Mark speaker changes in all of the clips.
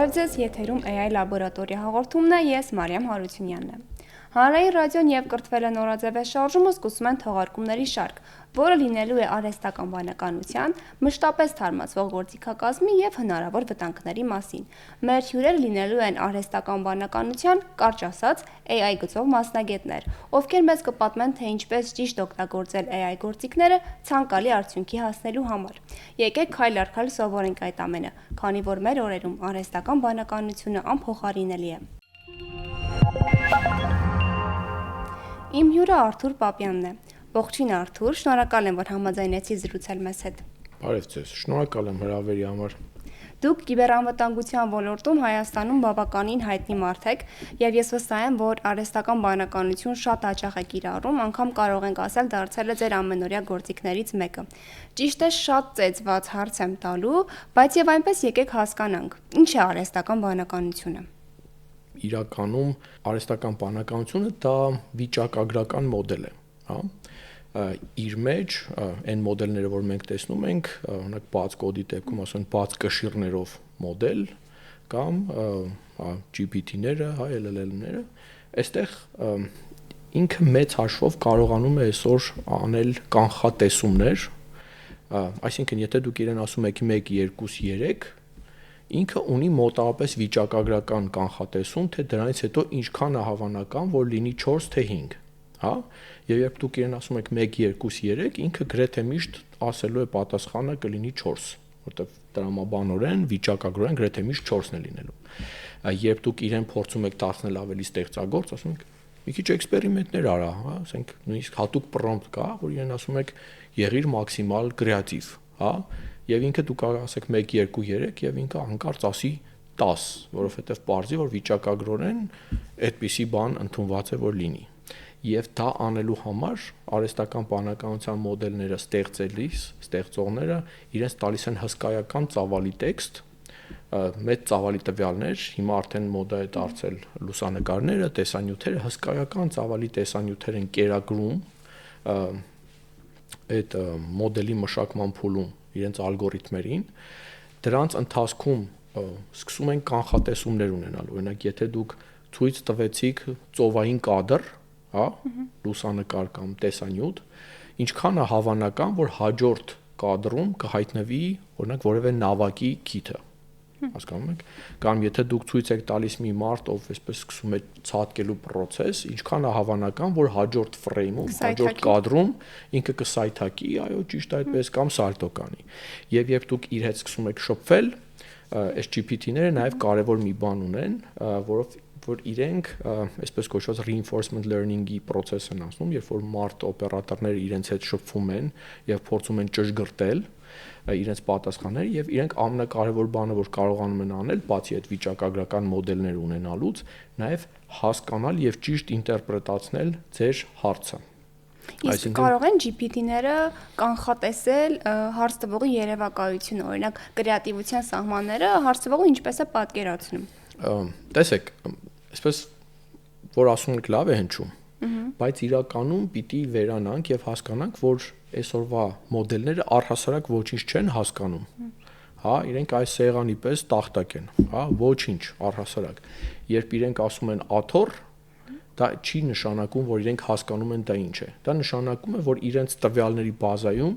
Speaker 1: Բարև ձեզ, եթերում AI լաբորատորիա հաղորդումն է, ես Մարիամ Հարությունյանն եմ։ Հանրային ռադիոն եւ կրթվելը նորաձև է շարժումը սկսում են թողարկումների շարք, որը լինելու է արհեստական բանականության, մշտապես թարմացվող գործիքակազմի եւ հնարավոր վտանգների մասին։ Մեր հյուրերը լինելու են արհեստական բանականության, կարճ ասած, AI գծով մասնագետներ, ովքեր մեզ կպատմեն, թե ինչպես ճիշտ օգտագործել AI գործիքները ցանկալի արդյունքի հասնելու համար։ Եկեք քայլ առ քայլ սովորենք այդ ամենը, քանի որ մեր օրերում արհեստական բանականությունը անփոխարինելի է։ Իմ հյուրը Արթուր Պապյանն է։ Ողջույն Արթուր, շնորհակալ եմ, որ համաձայնեցի զրուցել մեզ հետ։
Speaker 2: Բարև ձեզ, շնորհակալ եմ հրավերի համար։
Speaker 1: Դուք կիբերանվտանգության ոլորտում Հայաստանում բավականին հայտնի մարդ եք, եւ ես վստահ եմ, որ արհեստական բանականություն շատ հաճախ է կիրառում, անգամ կարող ենք ասել դարձել է ձեր ամենօրյա գործիքներից մեկը։ Ճիշտ է, շատ ծեծված հարց եմ տալու, բայց եւ այնպես եկեք հասկանանք, ինչ է արհեստական բանականությունը։
Speaker 2: Իրականում արհեստական բանականությունը դա վիճակագրական մոդել է, հա։ Իր մեջ այն մոդելները, որ մենք տեսնում ենք, օրինակ բաց կոդի դեպքում ասում են բաց կշիռներով մոդել կամ GPT-ները, հա, LLM-ները, այստեղ ինքը մեծ հաշվով կարողանում է այսօր անել կանխատեսումներ, այսինքն եթե դուք իրեն ասում եք 1, 2, 3, ինքը ունի մոտավորապես վիճակագրական կանխատեսում, թե դրանից հետո ինչքան է հավանական, որ լինի 4 թե 5, հա, եւ երբ դուք իրեն ասում եք 1, 2, 3, ինքը գրեթե միշտ ասելու է պատասխանը կլինի 4, որտեղ տրամաբանորեն, վիճակագրորեն գրեթե միշտ 4-ն է լինելու։ Երբ դուք իրեն փորձում եք դարձնել ավելի ստեղծագործ, ասում եք մի քիչ էքսպերիմենտներ արա, հա, ասենք նույնիսկ հատուկ պրոմպտ կա, որ իրեն ասում եք եղիր մաքսիմալ կրեատիվ, հա, եւ ինքը դուք կարող ասեք 1, 2, 3 եւ ինքը հանկարծ ասի 10, որովհետեւ պարզի որ վիճակագրորեն այդպիսի բան ընդունված է որ լինի։ Եվ դա անելու համար արհեստական բանականության մոդելները ստեղծողները իրենց տալիս են հսկայական ծավալի տեքստ, մեծ ծավալի տվյալներ, հիմա արդեն մոդա է դարձել լուսանկարները, տեսանյութերը, հսկայական ծավալի տեսանյութեր են կերակրում այդ մոդելի մշակման փուլում իրենց ալգորիթմերին, դրանց ընթացքում սկսում են կանխատեսումներ ունենալ, օրինակ եթե դուք ցույց տվեցիք ծովային կադր, հա, լուսանկար կամ տեսանյութ, ինչքան է հավանական, որ հաջորդ կադրում կհայտնվի, օրինակ որևէ նավակի քիթը, հասկանում եք, կամ եթե դուք ցույց եք տալիս մի մարդ, ով այսպես սկսում է ցատկելու process, ինչքան է հավանական, որ հաջորդ ֆրեյմում, հաջորդ կադրում ինքը կսայթակի, այո, ճիշտ այդպես կամ սալտո կանի։ Եվ երբ դուք իր հետ սկսում եք շփվել, այս GPT-ները նաև կարևոր մի բան ունեն, որ իրենք այսպես կոչված reinforcement learning-ի process են անցնում, երբ որ մարդ օպերատորները իրենց հետ շփվում են եւ փորձում են ճշգրտել իրենց պատասխանները եւ իրենք ամենակարևոր բանը, որ կարողանում են անել, բացի այդ վիճակագրական մոդելներ ունենալուց, նաեւ հասկանալ եւ ճիշտ ինտերպրետացնել ձեր հարցը։
Speaker 1: Իսկ կարող են GPT-ները կանխատեսել հարց տվողի երևակայությունը, օրինակ կրեատիվության սահմանները հարց տվողը ինչպես է պատկերացնում։
Speaker 2: Տեսեք, այսպես որ ասում եք լավ է հնչում, բայց իրականում պիտի վերանանք եւ հասկանանք, որ այսօրվա մոդելները առհասարակ ոչինչ չեն հասկանում։ Հա, իրենք այս սեղանի պես տախտակ են, հա, ոչինչ առհասարակ։ Երբ իրենք ասում են աթոռ, դա չի նշանակում, որ իրենք հասկանում են դա ինչ է։ Դա նշանակում է, որ իրենց տվյալների բազայում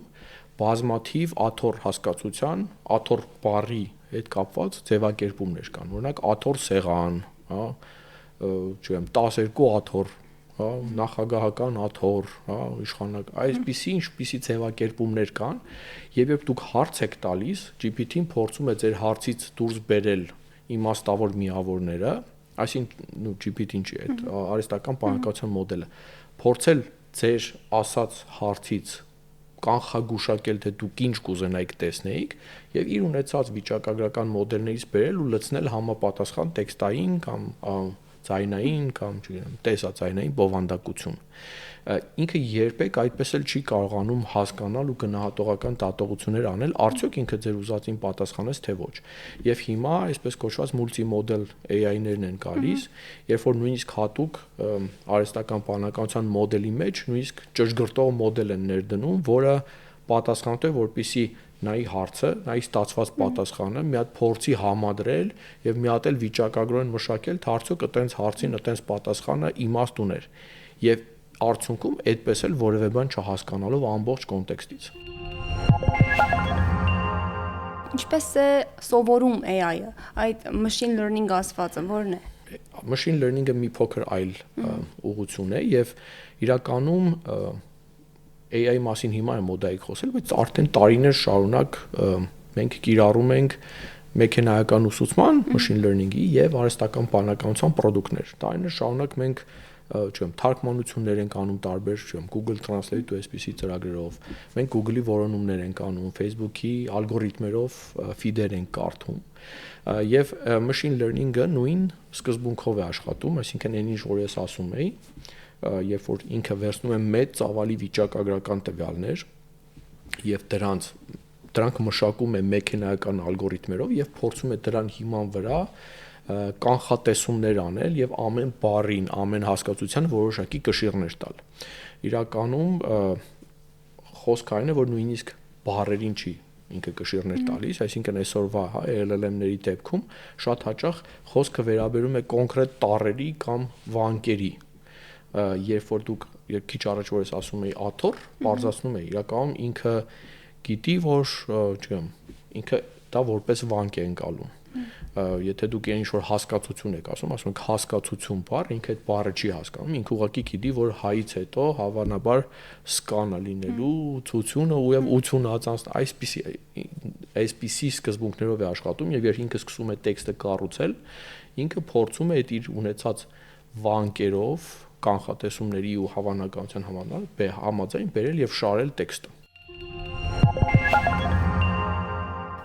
Speaker 2: բազմաթիվ աթոռ հասկացության, աթոռ բառի հետ կապված ձևակերպումներ կան։ Օրինակ աթոռ սեղան, հա, չգիտեմ, 12 աթոռ, հա, նախագահական աթոռ, հա, իշխանակ, ինչպիսի ձևակերպումներ կան, եւ երբ դուք հարց եք տալիս, GPT-ն փորձում է ձեր հարցից դուրս բերել իմաստավոր միավորները, այսինքն GPT-ն չի, այդ արհեստական բանականության մոդելը, փորձել ձեր ասած հարցից կանխագուշակել, թե դուք ինչ կուզենայիք տեսնեիք եւ իր ունեցած վիճակագրական մոդելներից բերել ու լցնել համապատասխան տեքստային կամ ձայնային կամ չգիտեմ, տեսածայնային բովանդակություն։ Ինքը երբեք այդպես էլ չի կարողանում հասկանալ ու գնահատողական դատողություններ անել, արդյոք ինքը ձեր ուզածին պատասխանեց թե ոչ։ Եվ հիմա այսպես կոչված մուլտիմոդել AI-ներն են գալիս, երբ որ նույնիսկ հատուկ արհեստական բանականության մոդելի մեջ նույնիսկ ճշգրտող մոդել են ներդնում, որը պատասխանատու է, որպեսզի նայի հարցը, նայի ստացված պատասխանը, մի հատ փորձի համադրել եւ մի հատ էլ վիճակագրորեն մշակել, թե արդյոք այտենց հարցին այտենց պատասխանը իմաստ ուներ։ Եվ արդյունքում այդպես էլ որևէ բան չհասկանալով ամբողջ կոնտեքստից։
Speaker 1: Ինչպես է սովորում AI-ը, այդ machine learning ասվածը որն է։
Speaker 2: Machine learning-ը մի փոքր այլ ուղղություն է եւ իրականում AI մասին հիմա է մոդայիկ խոսել, բայց արդեն տարիներ շարունակ մենք կիրառում ենք մեքենայական ուսուցման machine learning-ի եւ արհեստական բանականության պրոդուկտներ։ Տարիներ շարունակ մենք թարգմանություններ ենք անում տարբեր, Google Translate ու այսպիսի ծրագրերով։ Մենք Google-ի որոնումներ ենք անում, Facebook-ի ալգորիթմերով ֆիդեր ենք կարդում։ Եվ machine learning-ը նույն սկզբունքով է աշխատում, այսինքն այն ինչ որ ես ասում էի, երբ որ ինքը վերցնում է մեծ ծավալի վիճակագրական տվյալներ եւ դրանք մշակում է մեքենայական ալգորիթմերով եւ փորձում է դրան հիման վրա կանխատեսումներ անել եւ ամեն բառին, ամեն հասկացության որոշակի կշիռներ տալ։ Իրականում խոսքը այն է, որ նույնիսկ բառերին չի ինքը կշիռներ տալիս, այսինքն այսօրվա LLM-ների դեպքում շատ հաճախ խոսքը վերաբերում է կոնկրետ տառերի կամ վանկերի։ Երբ որ դուք քիչ առաջ որ ես ասում էի աթոռ, բարձրացնում էի, իրականում ինքը գիտի, որ, չգիտեմ, ինքը դա որպես վանկ է ընկալում։ Եթե դուք ինչ որ հասկացություն եք ասում եք հասկացություն բառ, ինքը այդ բառը չի հասկանում, ինքը ուղղակի գիտի, որ հայից հետո հավանաբար սկանը լինելու ցությունը ու 80 հազար այսպիսի սկզբունքներով է աշխատում եւ երբ ինքը սկսում է տեքստը կառուցել, ինքը փորձում է այդ իր ունեցած վանկերով կանխատեսումների ու հավանականության համաձայն բերել եւ շարել տեքստը։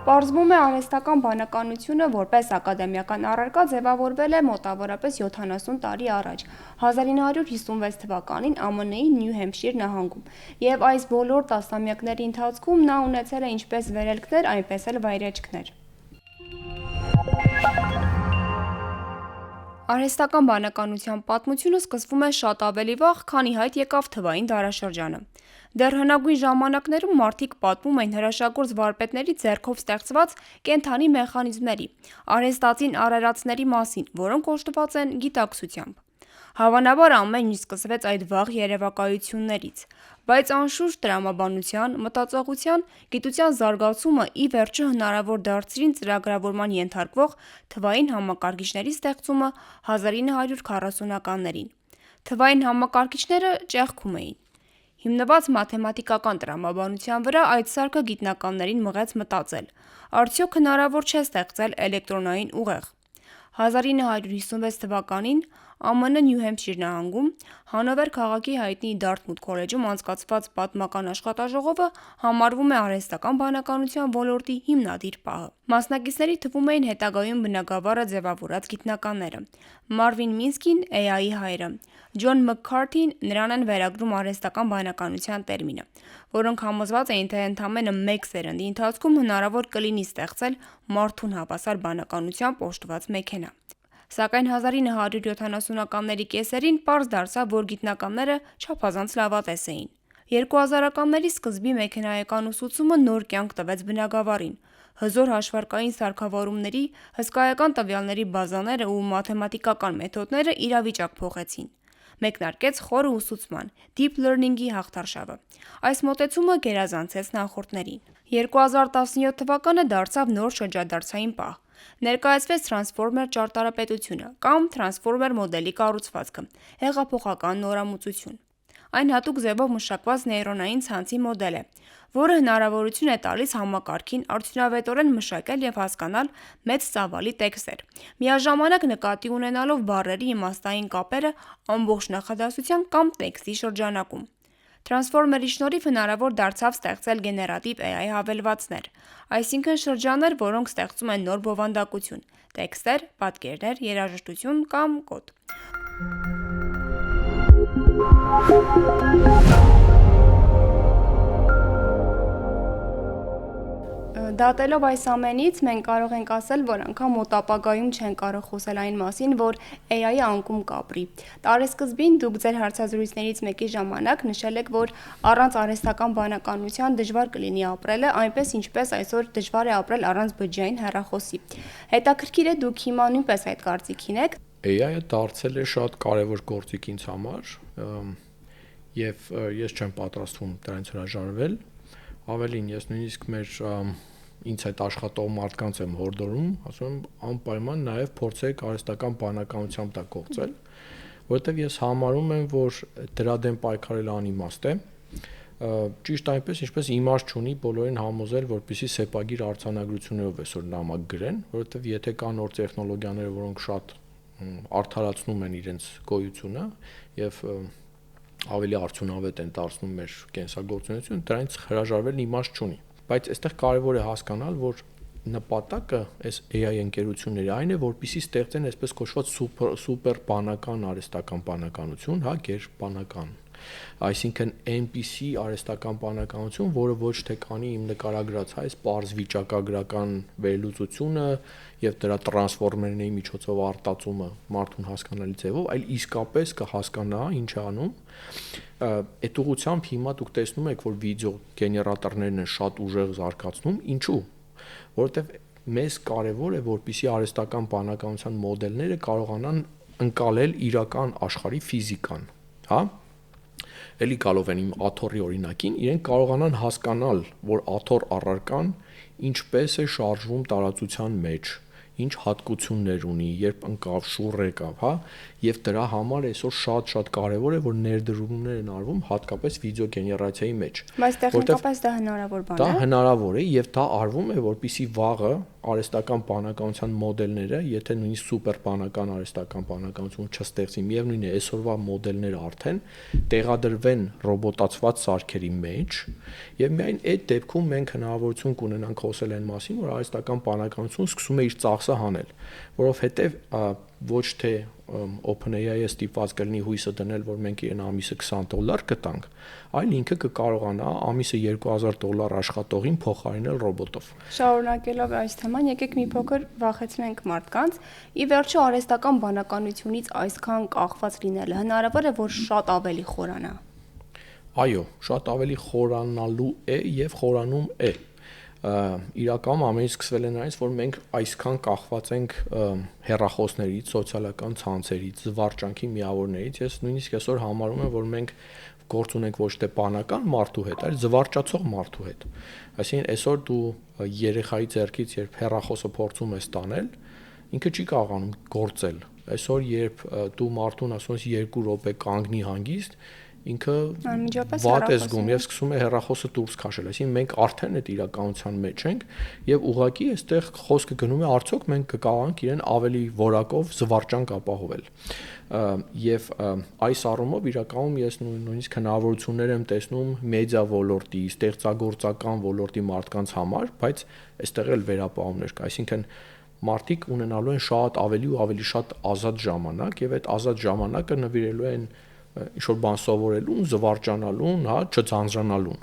Speaker 1: Պարզվում է արհեստական բանականությունը որպես ակադեմիական առարկա ձևավորվել է մոտավորապես 70 տարի առաջ, 1956 թվականին ԱՄՆ-ի Նյու Հեմփշիր նահանգում, եւ այս բոլոր տասնամյակների ընթացքում նա ունեցել է ինչպես վերելքներ, այնպես էլ վայրեջքներ։ Արհեստական բանականության պատմությունը սկսվում է շատ ավելի վաղ, քանի հայտ եկավ թվային դարաշրջանը։ Դեռ հնագույն ժամանակներում մարդիկ պատմում էին հրաշագործ վարպետների ձեռքով ստեղծված կենդանի մեխանիզմների, արհեստածին արարածների մասին, որոնք օժտված են գիտակցությամբ։ Հավանաբար ամեն ինչ սկսվեց այդ վաղ երևակայություններից, բայց անշուշտ տրամաբանության, մտածողության, գիտության զարգացումը ի վերջո հնարավոր դարձրին ծրագրավորման ենթարկվող թվային համակարգիչների ստեղծումը 1940-ականներին։ Թվային համակարգիչները ճեղքում էին։ Հիմնված մաթեմատիկական տրամաբանության վրա այդ սարքը գիտնականներին մղեց մտածել. արդյոք հնարավոր չէ ստեղծել էլեկտրոնային ուղեղ։ 1956 թվականին ԱՄՆ Նյու Հեմփշիր նահանգում Հանովեր քաղաքի հայտնի Դարթմութ քոլեջում անցկացված պատմական աշխատաժողովը համարվում է արհեստական բանականության ոլորտի հիմնադիր պահը։ Մասնակիցների թվում էին հետագայում բնագավառը ձևավորած գիտնականները, Մարվին Մինսկին AI-ի հայրը, Ջոն Մքքարթին նրան են վերագրում արհեստական բանականության տերմինը, որոնք համոզված էին, թե ընդամենը մեկ սերնդի ընթացքում հնարավոր կլինի ստեղծել մարդուն հավասար բանականությամբ օժտված մեքենա։ Սակայն 1970-ականների կեսերին պարզ դարձավ, որ գիտնականները չափազանց լավատես էին։ 2000-ականների սկզբի մեքենայական ուսուցումը նոր կյանք տվեց բնագավառին։ Հզոր հաշվարկային սարքավորումների, հսկայական տվյալների բազաները ու մաթեմատիկական մեթոդները իրավիճակ փոխեցին։ Մեկնարկեց խորը ուսուցման, Deep Learning-ի հաղթարշավը։ Այս մոտեցումը գերազանցեց նախորդներին։ 2017 թվականը դարձավ նոր շրջադարձային պահ։ Ներկայացվեց Transformer ճարտարապետությունը կամ Transformer մոդելի կառուցվածքը, հեղափոխական նորամուծություն։ Այն հատուկ ձևով մշակված նեյրոնային ցանցի մոդել է, որը հնարավորություն է տալիս համակարգին արդյունավետորեն մշակել եւ հասկանալ մեծ ծավալի տեքստեր, միաժամանակ նկատի ունենալով բառերի իմաստային կապերը ամբողջ նախադասության կամ տեքստի շրջանակում։ Transformer-ի շնորհիվ հնարավոր դարձավ ստեղծել գեներատիվ AI հավելվածներ, այսինքն շրջաններ, որոնք ստեղծում են նոր բովանդակություն, տեքստեր, պատկերներ, երաժշտություն կամ կոդ։ Դատելով այս ամենից, մենք կարող ենք ասել, որ անգամ մոտ ապագայում չեն կարող խոսել այն մասին, որ AI-ը անկում կապրի։ Տարեսկզբին դուք ձեր հարցազրույցներից մեկի ժամանակ նշել եք, որ առանց արհեստական բանականության դժվար կլինի ապրելը, այնպես ինչպես այսօր դժվար է ապրել առանց բջջային հեռախոսի։ Հետաքրքիր է դուք հիմա նույնպես այդ կարծիքին եք։
Speaker 2: AI-ը դարձել է շատ կարևոր գործիք ինձ համար, եւ ես չեմ պատրաստվում դրանից հրաժարվել։ Ավելին, ես նույնիսկ ինձ այդ աշխատող մարդկանց եմ հորդորում, ասում եմ անպայման նաև փորձեք արհեստական բանականությամբ դա գործել, որովհետև ես համարում եմ, որ դրա դեմ պայքարելը անիմաստ է։ Ճիշտ այնպես, ինչպես իմաստ չունի բոլորին համոզել, որպեսզի սեպագիր արձանագրություններով այսօր նամակ գրեն, որովհետև եթե կան նոր տեխնոլոգիաներ, որոնք շատ արդարացնում են իրենց գոյությունը եւ ավելի արդյունավետ են դարձնում մեր կենսագործունեությունը, դրանից հրաժարվելն իմաստ չունի։ Բայց այստեղ կարևոր է հասկանալ, որ նպատակը այս AI ընկերությունների այն է, որպեսզի ստեղծեն այսպես կոչված սուպեր բանական արհեստական բանականություն, հա, գերբանական։ Այսինքն այնպիսի արհեստական բանականություն, որը ոչ թե կանի իմ նկարագրած այս պարզ վիճակագրական վերլուծությունը եւ դրա տրանսֆորմերների միջոցով արտածումը մարդուն հասկանալի ձևով, այլ իսկապես կհասկանա ինչ է անում։ Այդ ուղղությամբ հիմա դուք տեսնում եք, որ վիդեո գեներատորներն են շատ ուժեղ զարգացնում, ինչու՞։ Որովհետեւ մեզ կարևոր է, որպեսզի արհեստական բանականության մոդելները կարողանան ընկալել իրական աշխարհի ֆիզիկան, հա։ Էլի գալով են իմ աթոռի օրինակին, իրենք կարողանան հասկանալ, որ աթոռ առարկան ինչպես է շարժվում տարածության մեջ, ինչ հատկություններ ունի, երբ ընկավ, շուռ եկավ, հա, եւ դրա համար այսօր շատ կարեւոր է, որ ներդրումներ են արվում հատկապես վիդեո գեներացիայի մեջ։
Speaker 1: Բայց տեխնիկապես դա հնարավոր բան է։
Speaker 2: Դա հնարավոր է եւ դա արվում է, որպեսզի վաղը արհեստական բանականության մոդելները, եթե նույնիսկ սուպեր բանական արհեստական բանականություն չստեղծի, միևնույն է, այսօրվա մոդելները արդեն տեղադրվեն ռոբոտացված սարքերի մեջ եւ միայն այդ դեպքում մենք հնարավորություն կունենանք խոսել այն մասին, որ արհեստական բանականությունը սկսում է իր ծախսը հանել, որովհետեւ ոչ թե OpenAI-ը ստիպված կլինի հույսը դնել, որ մենք իրեն ամիսը $20 կտանք, այլ ինքը կկարողանա ամիսը $2000 աշխատողին փոխարինել ռոբոտով։
Speaker 1: Շարունակելով այս թեման, եկեք մի փոքր վախեցնենք մարդկանց։ Ի վերջո արհեստական բանականությունից այսքան կախված լինելը հնարավոր է, որ շատ ավելի խորանա։
Speaker 2: Այո, շատ ավելի խորանալու է եւ խորանում է։ Իրականում ամենից սկսվել է նրանից, որ մենք այսքան կախված ենք հեռախոսներից, սոցիալական ցանցերից, զվարճանքի միավորներից։ Ես նույնիսկ այսօր համարում եմ, որ մենք գործ ունենք ոչ թե բանական մարդու հետ, այլ զվարճացող մարդու հետ։ Այսինքն այսօր դու երեխայի ձեռքից երբ հեռախոսը փորձում ես տանել, ինքը չի կարողանում գործել։ Այսօր երբ դու մարդուն ասում ես 2 րոպե կանգնի հանգիստ, ինքը վատ է զգում եւ սկսում է հեռախոսը դուրս քաշել։ Այսինքն մենք արդեն այդ իրականության մեջ ենք եւ ուղղակի այստեղ խոսքը գնում է արդյոք մենք կկարողանանք իրեն ավելի որակով զվարճանք ապահովել։ Եվ այս առումով իրականում ես նույնիսկ հնարավորություններ եմ տեսնում մեդիա ոլորտի, ստեղծագործական ոլորտի մարդկանց համար, բայց այստեղ էլ վերապահումներ կա, այսինքն մարդիկ ունենալու են շատ ավելի ու ավելի շատ ազատ ժամանակ եւ այդ ազատ ժամանակը նվիրելու են ինչ-որ բան սովորելուն, զվարճանալուն, հա, չձանձրանալուն։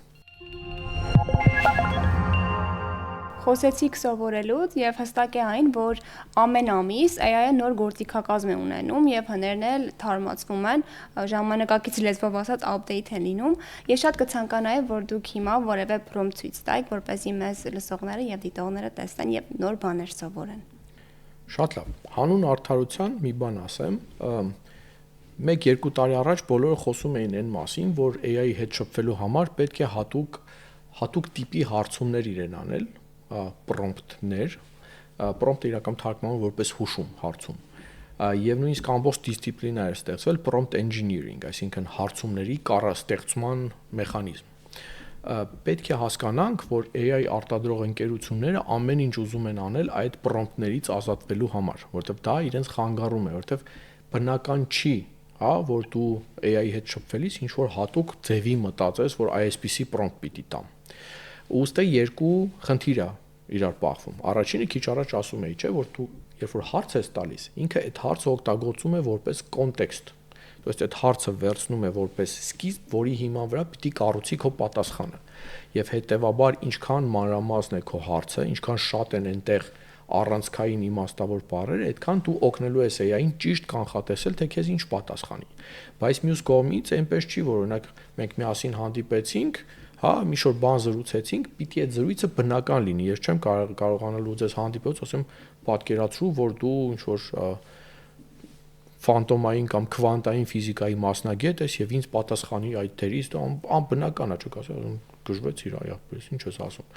Speaker 1: Խոսեցիք սովորելուց եւ հստակ է այն, որ ամեն ամիս AI-ը նոր գործիքակազմ է ունենում եւ հներն էլ թարմացվում են, ժամանակակից լեզվով ասած update են լինում։ Ես շատ կցանկանայի, որ դուք հիմա որևէ prompt ցույց տայիք, որպեսզի մեզ լսողները եւ դիտողները տեսնեն եւ նոր բաներ սովորեն։ Շատ
Speaker 2: լավ։ Հանուն արդարության մի բան ասեմ, 1-2 տարի առաջ բոլորը խոսում էին այն մասին, որ AI-ի հետ շփվելու համար պետք է հատուկ տիպի հարցումներ իրեն անել, prompt-ներ, prompt-ը իրականում թարգմանվում որպես հուշում հարցում։ Եվ նույնիսկ ամբողջ դիսցիպլինա էր ստեղծվել prompt engineering, այսինքն հարցումների ստեղծման մեխանիզմ։ Պետք է հասկանանք, որ AI արտադրող ընկերությունները ամեն ինչ ուզում են անել այդ prompt-ներից ազատվելու համար, որովհետև դա իրենց խանգարում է, որովհետև բնական չի, հա, որ դու AI-ի հետ շփվելիս ինչ որ հատուկ ձևի մտածես, որ այսպիսի prompt պիտի տամ։ Ուստի երկու խնդիր է իրար բախվում։ Առաջինը քիչ առաջ ասում էի, չէ, որ դու երբ որ հարց ես տալիս, ինքը այդ հարցը օգտագործում է որպես կոնտեքստ։ То есть այդ հարցը վերցնում է որպես սկիզբ, որի հիման վրա պիտի կառուցի քո պատասխանը։ Եվ հետեւաբար ինչքան մանրամասն է քո հարցը, ինչքան շատ են այնտեղ առանցքային իմաստավոր բառեր, այդքան դու օգնելու ես AI-ին ճիշտ կանխատեսել, թե քեզ ինչ պատասխանի։ Բայց մյուս կողմից այնպես չի, որ օրինակ մենք միասին հանդիպեցինք, հա, մի շուտ բան զրուցեցինք, պիտի այդ զրույցը բնական լինի։ Ես չեմ կարողանալու ձեզ հանդիպելուց ասեմ պատկերացրու, որ դու ինչ որ ֆանտոմային կամ քվանտային ֆիզիկայի մասնագետ ես եւ ինձ պատասխանի այդ դերից, դա անբնական է, չեք ասում, գժվեց իր այախպես, ինչ ես ասում։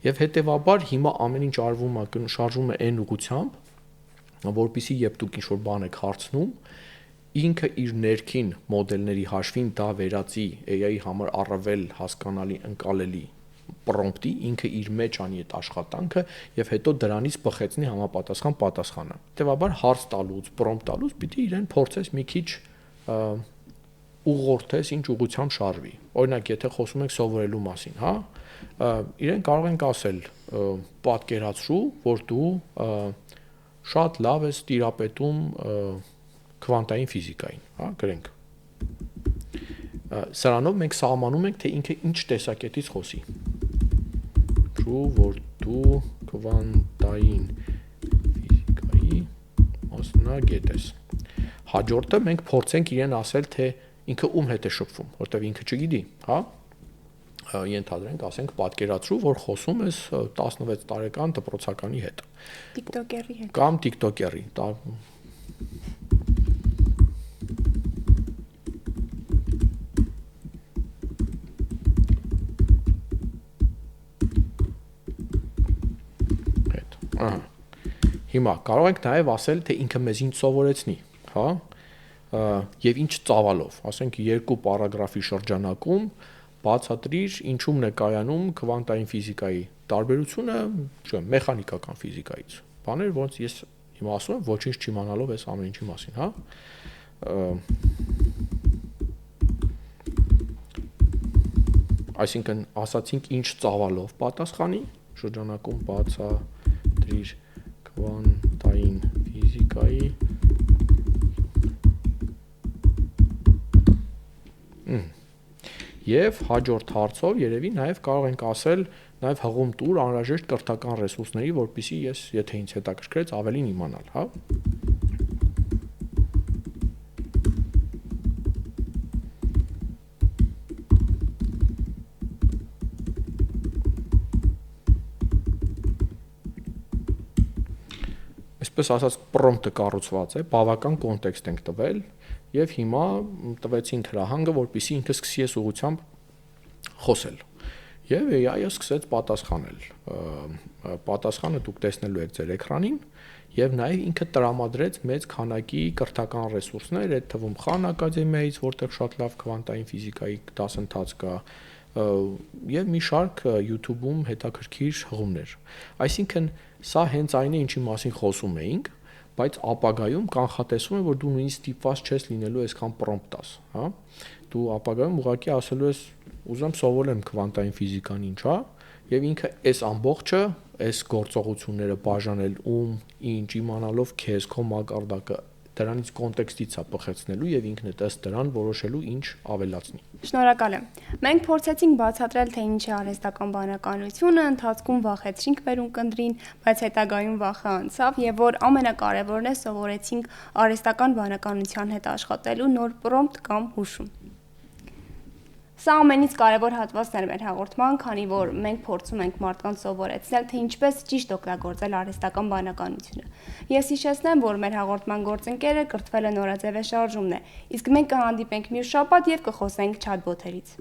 Speaker 2: Եվ հետեւաբար հիմա ամեն ինչ արվում է, շարժվում է այն ուղղությամբ, որpիսի երբ դուք ինչ որ բան եք հարցնում, ինքը իր ներքին մոդելների հաշվին դա վերածի AI-ի համար առավել հասկանալի, ընկալելի պրոմպտի, ինքը իր մեջ անի այդ աշխատանքը եւ հետո դրանից բխեցնի համապատասխան պատասխանը։ Հետեւաբար հարց տալուց, պրոմպտ տալուց պիտի իրեն փորձես մի քիչ ուղղորդես ինչ ուղղությամբ շարժվի։ Օրինակ, եթե խոսում ենք սովորելու մասին, հա, իրեն կարող ենք ասել, պատկերացրու, որ դու շատ լավ ես տիրապետում քվանտային ֆիզիկային, հա, գրենք։ Սրանով մենք սահմանում ենք, թե ինքը ինչ տեսակետից խոսի։ True, որ դու քվանտային ֆիզիկայի մասնագետ ես։ Հաջորդը մենք փորձենք իրեն ասել, թե ինքը ում հետ է շփվում, որտեվ ինքը չգիտի, հա։ Ենթադրենք, ասենք, պատկերացրու, որ խոսում ես 16 տարեկան դպրոցականի հետ։
Speaker 1: TikToker-ի հետ։
Speaker 2: Կամ TikToker-ի, Ահա։ Հիմա կարող ենք նաև ասել, թե ինքը մեզ ինչ սովորեցնի, հա, եւ ինչ ծավալով, ասենք 2 պարագրաֆի շրջանակում բացատրիր ինչու՞մն է կայանում քվանտային ֆիզիկայի տարբերությունը, չգիտեմ, մեխանիկական ֆիզիկայից։ Բաներ, ոնց ես հիմա ասում եմ, ոչինչ չիմանալով այս ամեն ինչի մասին, հա։ Այսինքն ասացինք ինչ ծավալով պատասխանի, շրջանակում բացատրիր քվանտային ֆիզիկայի Եվ հաջորդ հարցով երևի նաև կարող ենք ասել, նաև հղում տուր անհրաժեշտ կրթական ռեսուրսների, որպեսզի ես, եթե ինձ հետաքրքրեց, ավելին իմանալ, հա։ Այսպես ասած, պրոմպտը կառուցված է, բավական կոնտեքստ ենք տվել եւ հիմա տվեցինք հրահանգը, որպեսզի ինքը սկսի այս ուղղությամբ խոսել։ Եվ AI-ը սկսեց պատասխանել։ Պատասխանը դուք տեսնելու եք ձեր էկրանին եւ նաեւ ինքը տրամադրեց մեծ քանակի կրթական ռեսուրսներ, այդ թվում Խան ակադեմիայից, որտեղ շատ լավ քվանտային ֆիզիկայի դասընթաց կա, եւ մի շարք YouTube-ում հետաքրքիր հղումներ։ Այսինքն սա հենց այն է, ինչի մասին խոսում էինք, բայց ապագայում կանխատեսվում է, որ դու նույնիսկ ստիպված չես լինելու այսքան պրոմպտ տաս, հա։ Դու ապագայում ուղղակի ասելու ես, ուզում սովորեմ քվանտային ֆիզիկան ինչ է, եւ ինքը այս ամբողջը, այս գործողությունները բաժանել ինչ իմանալով քեզ քո մակարդակը դրանից կոնտեքստից է բխեցնելու եւ ինքն է ըստ դրան որոշելու ինչ ավելացնի։
Speaker 1: Շնորհակալ եմ։ Մենք փորձեցինք բացատրել, թե ինչ է արհեստական բանականությունը, ընթացքում վախեցրինք վերունկնդրին, բայց հետագայում վախը անցավ եւ որ ամենակարևորն է սովորեցինք արհեստական բանականության հետ աշխատելու նոր պրոմպտ կամ հուշում։ Սա ամենից կարևոր հատվածն էր մեր հաղորդման, քանի որ մենք փորձում ենք մարդկանց սովորեցնել, թե ինչպես ճիշտ օգտագործել արհեստական բանականությունը։ Ես հիշեցնեմ, որ մեր հաղորդման գործընկերը կրթվել է նորաձև շարժումն է, իսկ մենք կհանդիպենք մյուս շաբաթ եւ կխոսենք չաթբոթերից։